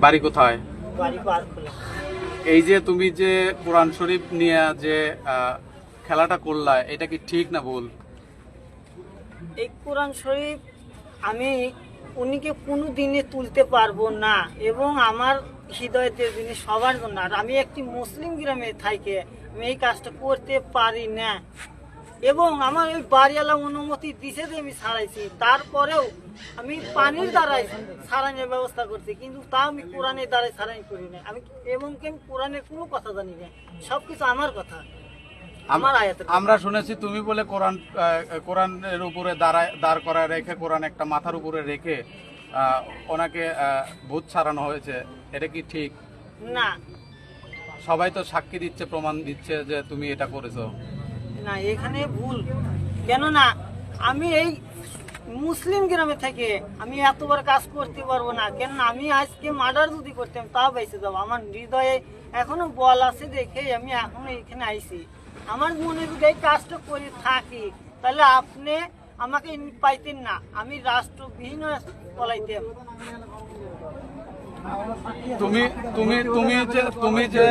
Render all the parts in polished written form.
বাড়ি কোথায়? বাড়ি পারখোলা। এই যে তুমি যে কোরআন শরীফ নিয়ে যে খেলাটা করলা, এটা কি ঠিক না ভুল? এই কোরআন শরীফ আমি উনিকে কোনো দিনে তুলতে পারবো না, এবং আমার হৃদয়তের জিনিস সবার জন্য। আর আমি একটি মুসলিম গ্রামে থাকি, আমি এই কাজটা করতে পারি না। এবং আমার ওই বাড়িওয়ালা অনুমতি দিছে যে আমি ছাড়াইছি, তারপরেও আমি পানির দ্বারাই ছাড়ানোর ব্যবস্থা করছি, কিন্তু তাও আমি কোরআনের দ্বারাই ছাড়াই করি না। আমি এবং আমি কোরআনের কোনো কথা জানি না, সবকিছু আমার কথা, আমার আয়াতের। আমরা শুনেছি তুমি বলে কোরআনের উপরে দাঁড় করায় রেখে, কোরআন একটা মাথার উপরে রেখে ওনাকে ভূত ছাড়ানো হয়েছে, এটা কি ঠিক? না, সবাই তো সাক্ষী দিচ্ছে, প্রমাণ দিচ্ছে যে তুমি এটা করেছো। না, এখানে ভুল। কেননা আমি এই মুসলিম গ্রামে থেকে আমি এত বড় কাজ করতে পারবো না। কেননা আমি আজকে মার্ডার যদি করতাম তাও বেঁচে যাবো। আমার হৃদয়ে এখনো বল আছে দেখে আমি এখনো এখানে আইছি। আমার মনে যদি এই কাজটা করে থাকি তাহলে আপনি আমাকে পাইতেন না, আমি রাষ্ট্রবিহীন পলাইতাম। তুমি তুমি তুমি যে তুমি যে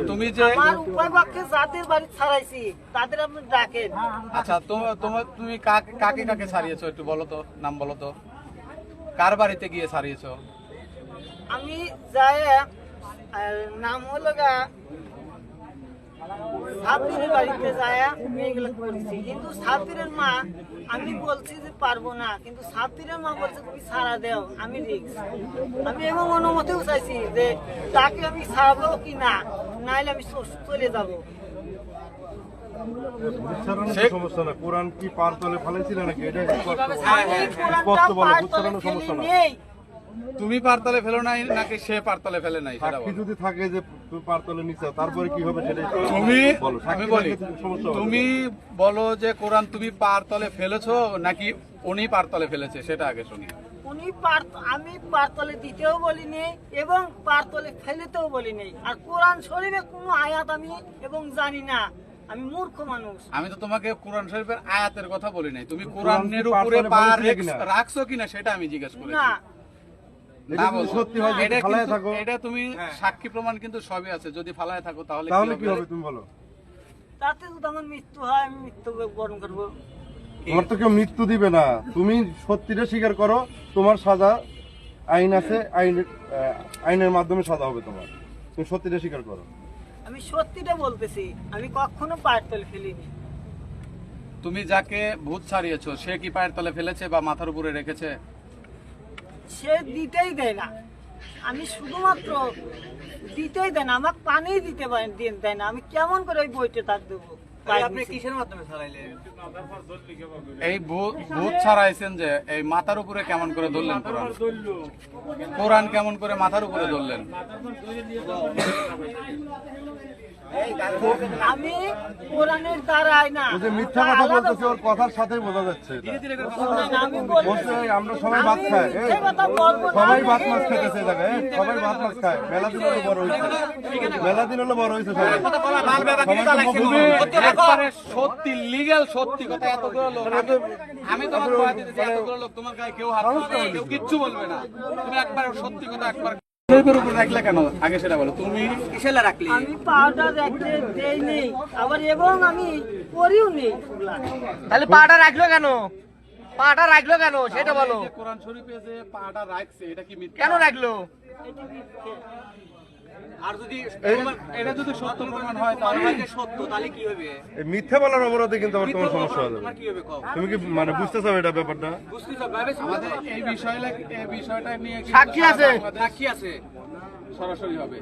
তুমি যে আমার উপায় পক্ষে যাদের বাড়ি ছাড়াইছি তাদের আপনি ডাকেন। আচ্ছা, তুমি কাকে কাকে ছাড়িয়েছো একটু বলো তো, নাম বলো তো, কার বাড়িতে গিয়ে ছাড়িয়েছো? আমি যাই নাম হলো গা সাবিরের বাড়িতে যায় মেয়েগুলো করেছি, কিন্তু সাবিরের মা আমি বলছি যে পারবো না, কিন্তু সাবিরের মা বলছে তুমি ছাড়া দেও, আমি রিক্স। আমি এবং অনুমতিও চাইছি যে তাকে আমি ছাড়াবো কি না, নাইলে আমি চলে যাবো। সমস্যা না, কোরআন কি পার তলে ফেলেছিল নাকি? এটা স্পষ্ট বলো, বুঝছাড়ানো সমস্যা নেই। তুমি পারতলে ফেলো নাই নাকি সে পারতলে ফেলে নাই সেটা সাক্ষী বলো। যদি থাকে যে তুমি পার তলে নিছো, তারপরে কি হবে সেটা তুমি বলো। আমি বলি, সমস্যা হবে। তুমি বলো যে কোরআন তুমি পারতলে ফেলেছো নাকি উনি পারতলে ফেলেছে, সেটা আগে শুনি। উনি আমি পারতলে দিতেও বলিনি এবং পারতলে ফেলেতেও বলিনি। আর কোরআন শরীফে কোনো আয়াত আমি এবং জানি না, আমি মূর্খ মানুষ। আমি তো তোমাকে কোরআন শরীফের আয়াতের কথা বলি নাই, তুমি কোরআনের উপরে পা রাখছো কিনা সেটা আমি জিজ্ঞেস করি। না, না বলছো। সত্যি হয় যদি এটা ফালায় কিন্তু- থাকো, এটা তুমি সাক্ষী প্রমাণ কিন্তু সবই আছে, যদি ফালায় থাকো তাহলে তাহলে কি হবে তুমি বলো? তাতে যদি আমার মৃত্যু হয় আমি মৃত্যু বরণ করবো। তোমার তো কেউ মৃত্যু দিবে না, তুমি সত্যিটা স্বীকার করো, তোমার সাজা আইন আছে, আইনের মাধ্যমে সাজা হবে তোমার। তুমি সত্যিটা স্বীকার করো। আমি সত্যিটা বলতেছি, আমি কখনো পায়ের তলে ফেলিনি। তুমি যাকে ভূত ছাড়িয়েছো সে কি পায়ের তলে ফেলেছে বা মাথার উপরে রেখেছে? সে দিতেই দেয় না, আমি শুধুমাত্র দিতেই দেয় না, আমাকে পানি দিতে দেয় না। আমি কেমন করে ওই বইটা তাক দেবো? আপনি কিসের মাধ্যমে ছাড়াইলেন? এই ভূত ছাড়াইছেন যে এই মাথার উপরে কেমন করে ধরলেন কোরআন? কোরআন কেমন করে মাথার উপরে ধরলেন? আমি কোরআনের দ্বারাই না, ও যে মিথ্যা কথা বলতেছে ওর কথার সাথেই বোঝা যাচ্ছে এটা। আমি বলছি বলছে আমরা সবাই ভাত খাই, মিথ্যে কথা বলবো না। সবাই ভাত মাছ খেতেছে জায়গায়, সবাই ভাত মাছ খায়, মেলা দিন হলো বড় হয়েছে, মেলা দিন হলো বড় হয়েছে সবাই। তুমি একবারে সত্যি লিগ্যাল সত্যি কথা এতগুলো লোক, আমি তোমার কথা দিতেছি, এতগুলো লোক তোমার গায়ে কেউ হাত তুলবে না, কেউ কিচ্ছু বলবে না, তুমি একবার সত্যি কথা একবার শরীফের উপর রাখলে কেন আগে সেটা বলো। তুমি কিসেলা রাখলি? আমি পাউডার রাখতে দেই নেই, আবার এবং আমি করিও নেই। তাহলে পাটা রাখলো কেন? পাটা রাখলো কেন সেটা বলো। কোরআন শরীফে যে পাটা রাখছে এটা কি মিথ্যা? কেন রাখলো? এটি মিথ্যে। আর যদি এটা যদি সত্য প্রমাণ হয় তাহলে সত্য, তাহলে কি হবে? এই মিথ্যা বলার অপরাধে কিন্তু আবার তোমার সমস্যা হয়ে যাবে। কি হবে কও? তুমি কি মানে বুঝতেছো এটা ব্যাপারটা? আমাদের এই বিষয়টা নিয়ে কি সাক্ষী আছে? সাক্ষী আছে, সরাসরি হবে।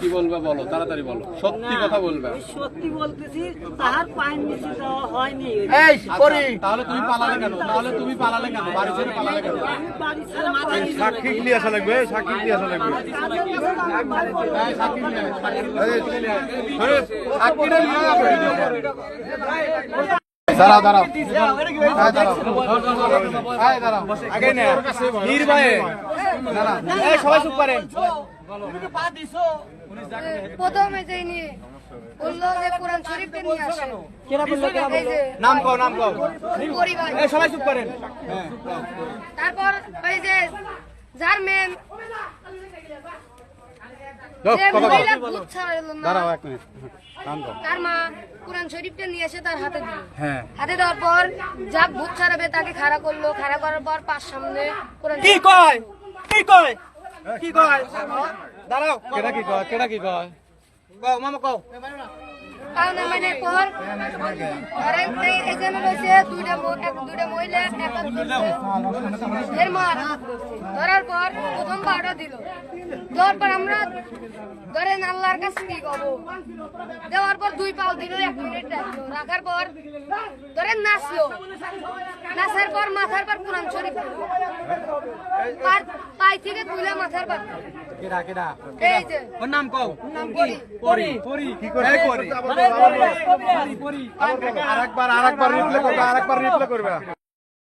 কি বলবে বলো, তাড়াতাড়ি বলো, সত্যি না, কথা বলবে। আমি সত্যি বলতেছি, তাহার পায়ের নিচে যাওয়া হয়নি। এই করি তাহলে তুমি পালালে কেন? বাড়ি ছেড়ে পালালে কেন? আমি বাড়ি ছাড়া পালিয়ে যাবো। সাক্ষী কি আসা লাগবে? সাক্ষী কি আসা লাগবে? এই সাক্ষী নিয়ে আয়, সাক্ষীটা নিয়ে আসো। দাঁড়াও দাঁড়াও আগে নে নির্ভয়ে সবাই চুপ করেন। প্রথমে যে নিয়ে বললো যে কোরআন শরীফকে নিয়ে আসেন। এই যে নাম কও, নাম কও। পরিবার। সবাই চুপ করেন। তারপর ওই যে যার মেন যে মহিলা ভূত ছাড়ালো না দাঁড়াও এক মিনিট তার মা কোরআন শরীফটা নিয়ে এসে তার হাতে দিল। হ্যাঁ হাতে দেওয়ার পর যা ভূত ছাড়াবে তাকে খাড়া করলো, খাড়া করার পর পাঁচ সামনে কোরআন কি কয় কি কয় কি কয় দাঁড়াও কেটা কি কয় কও মামা কও কারণ মানে পর ধরেন এই জন্য রয়েছে দুইটা মহিলা একটা এর মার ধরার পর প্রথম পাউডার দিল, দেওয়ার পর আমরা ধরেন আল্লাহর কাছে কি করবো, দেওয়ার পর 2 পাও দিল, 1 মিনিট রাখলো, রাখার পর ধরেন নাচলো, নাচার পর মাথার পর কোরআন শরীফ দিল। পাই থেকে তুলে মাথার পর এই যে ওর নাম কও নাম করি পরি কি করে পরি আরেকবার রিপ্লে করবে